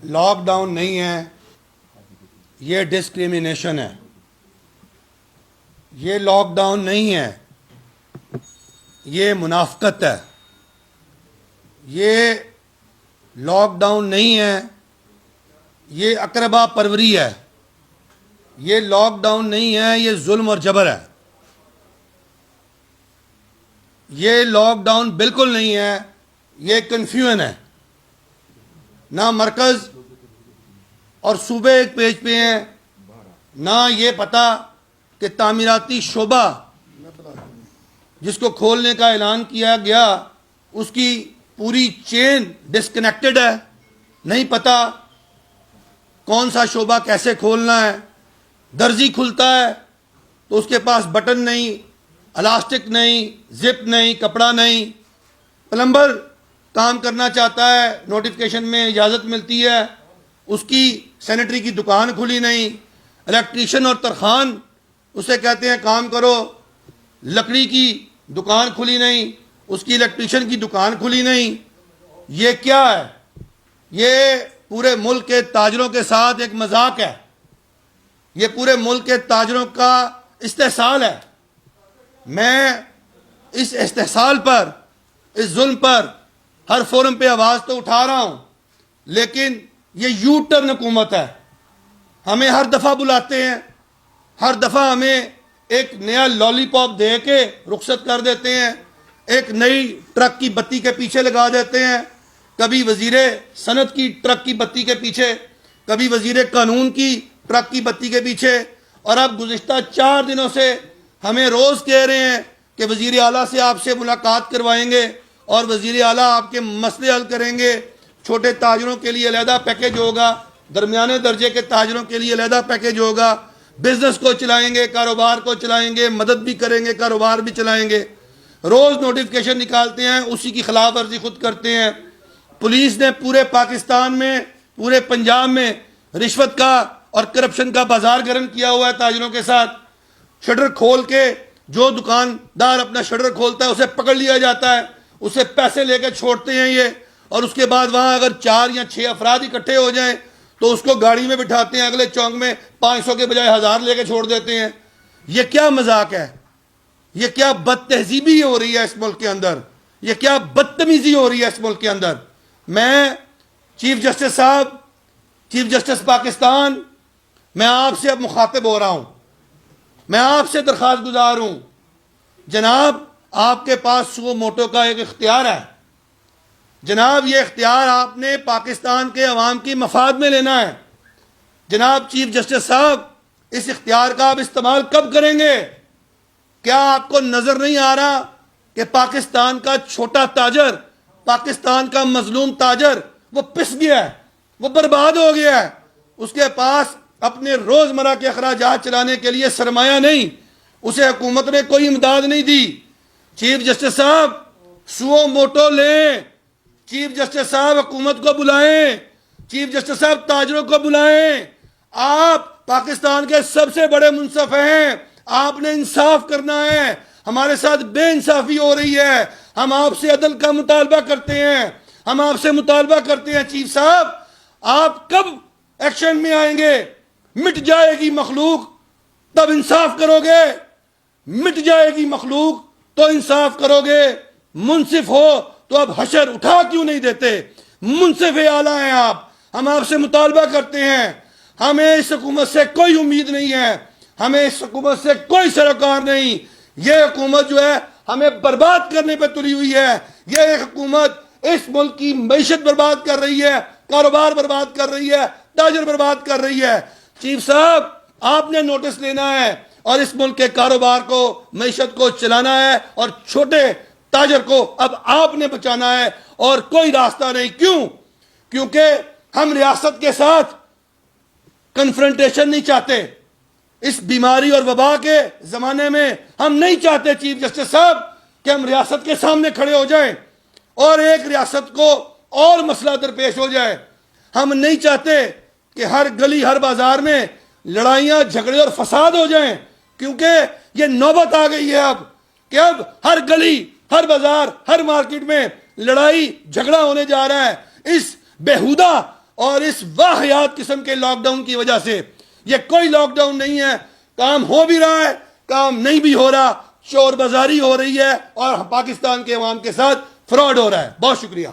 Lock down نہیں ہے، یہ ڈسکریمنیشن ہے. یہ لاک ڈاؤن نہیں ہے، یہ منافقت ہے. یہ لاک ڈاؤن نہیں ہے، یہ اقربا پروری ہے. یہ لاک ڈاؤن نہیں ہے، یہ ظلم اور جبر ہے. یہ لاک ڈاؤن بالکل نہیں ہے، یہ کنفیوژن ہے. نہ مرکز اور صوبے ایک پیج پہ ہیں، نہ یہ پتہ کہ تعمیراتی شعبہ جس کو کھولنے کا اعلان کیا گیا اس کی پوری چین ڈسکنیکٹڈ ہے. نہیں پتہ کون سا شعبہ کیسے کھولنا ہے. درزی کھلتا ہے تو اس کے پاس بٹن نہیں، الاسٹک نہیں، زپ نہیں، کپڑا نہیں. پلمبر کام کرنا چاہتا ہے، نوٹیفکیشن میں اجازت ملتی ہے، اس کی سینیٹری کی دکان کھلی نہیں. الیکٹریشین اور ترخان اسے کہتے ہیں کام کرو، لکڑی کی دکان کھلی نہیں، اس کی الیکٹریشین کی دکان کھلی نہیں. یہ کیا ہے؟ یہ پورے ملک کے تاجروں کے ساتھ ایک مذاق ہے. یہ پورے ملک کے تاجروں کا استحصال ہے. میں اس استحصال پر، اس ظلم پر ہر فورم پہ آواز تو اٹھا رہا ہوں، لیکن یہ یو ٹرن حکومت ہے. ہمیں ہر دفعہ بلاتے ہیں، ہر دفعہ ہمیں ایک نیا لالی پاپ دے کے رخصت کر دیتے ہیں، ایک نئی ٹرک کی بتی کے پیچھے لگا دیتے ہیں. کبھی وزیر صنعت کی ٹرک کی بتی کے پیچھے، کبھی وزیر قانون کی ٹرک کی بتی کے پیچھے. اور اب گزشتہ 4 دنوں سے ہمیں روز کہہ رہے ہیں کہ وزیر اعلیٰ سے آپ سے ملاقات کروائیں گے اور وزیر اعلیٰ آپ کے مسئلے حل کریں گے. چھوٹے تاجروں کے لیے علیحدہ پیکیج ہوگا، درمیانے درجے کے تاجروں کے لیے علیحدہ پیکیج ہوگا. بزنس کو چلائیں گے، کاروبار کو چلائیں گے، مدد بھی کریں گے، کاروبار بھی چلائیں گے. روز نوٹیفکیشن نکالتے ہیں، اسی کی خلاف ورزی خود کرتے ہیں. پولیس نے پورے پاکستان میں، پورے پنجاب میں رشوت کا اور کرپشن کا بازار گرم کیا ہوا ہے تاجروں کے ساتھ. شٹر کھول کے جو دکاندار اپنا شٹر کھولتا ہے اسے پکڑ لیا جاتا ہے، اسے پیسے لے کے چھوڑتے ہیں یہ. اور اس کے بعد وہاں اگر 4 یا 6 افراد اکٹھے ہو جائیں تو اس کو گاڑی میں بٹھاتے ہیں، اگلے چونک میں 500 کے بجائے 1000 لے کے چھوڑ دیتے ہیں. یہ کیا مذاق ہے؟ یہ کیا بد تہذیبی ہو رہی ہے اس ملک کے اندر؟ یہ کیا بدتمیزی ہو رہی ہے اس ملک کے اندر؟ میں چیف جسٹس صاحب، چیف جسٹس پاکستان، میں آپ سے اب مخاطب ہو رہا ہوں. میں آپ سے درخواست گزار ہوں، جناب آپ کے پاس سو موٹو کا ایک اختیار ہے. جناب یہ اختیار آپ نے پاکستان کے عوام کی مفاد میں لینا ہے. جناب چیف جسٹس صاحب، اس اختیار کا آپ استعمال کب کریں گے؟ کیا آپ کو نظر نہیں آ رہا کہ پاکستان کا چھوٹا تاجر، پاکستان کا مظلوم تاجر وہ پس گیا ہے، وہ برباد ہو گیا ہے. اس کے پاس اپنے روزمرہ کے اخراجات چلانے کے لیے سرمایہ نہیں، اسے حکومت نے کوئی امداد نہیں دی. چیف جسٹس صاحب سو موٹو لیں، چیف جسٹس صاحب حکومت کو بلائیں، چیف جسٹس صاحب تاجروں کو بلائیں. آپ پاکستان کے سب سے بڑے منصف ہیں، آپ نے انصاف کرنا ہے. ہمارے ساتھ بے انصافی ہو رہی ہے، ہم آپ سے عدل کا مطالبہ کرتے ہیں، ہم آپ سے مطالبہ کرتے ہیں. چیف صاحب آپ کب ایکشن میں آئیں گے؟ مٹ جائے گی مخلوق تب انصاف کرو گے، مٹ جائے گی مخلوق تو انصاف کرو گے. منصف ہو تو اب حشر اٹھا کیوں نہیں دیتے؟ منصف اعلیٰ ہیں آپ، ہم آپ سے مطالبہ کرتے ہیں. ہمیں اس حکومت سے کوئی امید نہیں ہے، ہمیں اس حکومت سے کوئی سروکار نہیں. یہ حکومت جو ہے ہمیں برباد کرنے پہ تلی ہوئی ہے. یہ حکومت اس ملک کی معیشت برباد کر رہی ہے، کاروبار برباد کر رہی ہے، تاجر برباد کر رہی ہے. چیف صاحب آپ نے نوٹس لینا ہے اور اس ملک کے کاروبار کو، معیشت کو چلانا ہے، اور چھوٹے تاجر کو اب آپ نے بچانا ہے اور کوئی راستہ نہیں. کیوں؟ کیونکہ ہم ریاست کے ساتھ کنفرنٹیشن نہیں چاہتے. اس بیماری اور وبا کے زمانے میں ہم نہیں چاہتے چیف جسٹس صاحب کہ ہم ریاست کے سامنے کھڑے ہو جائیں اور ایک ریاست کو اور مسئلہ درپیش ہو جائے. ہم نہیں چاہتے کہ ہر گلی، ہر بازار میں لڑائیاں، جھگڑے اور فساد ہو جائیں، کیونکہ یہ نوبت آ گئی ہے اب کہ اب ہر گلی، ہر بازار، ہر مارکیٹ میں لڑائی جھگڑا ہونے جا رہا ہے. اس بیہودہ اور اس واہیات قسم کے لاک ڈاؤن کی وجہ سے یہ کوئی لاک ڈاؤن نہیں ہے, کام ہو بھی رہا ہے, کام نہیں بھی ہو رہا, چور بازاری ہو رہی ہے اور پاکستان کے عوام کے ساتھ فراڈ ہو رہا ہے. بہت شکریہ.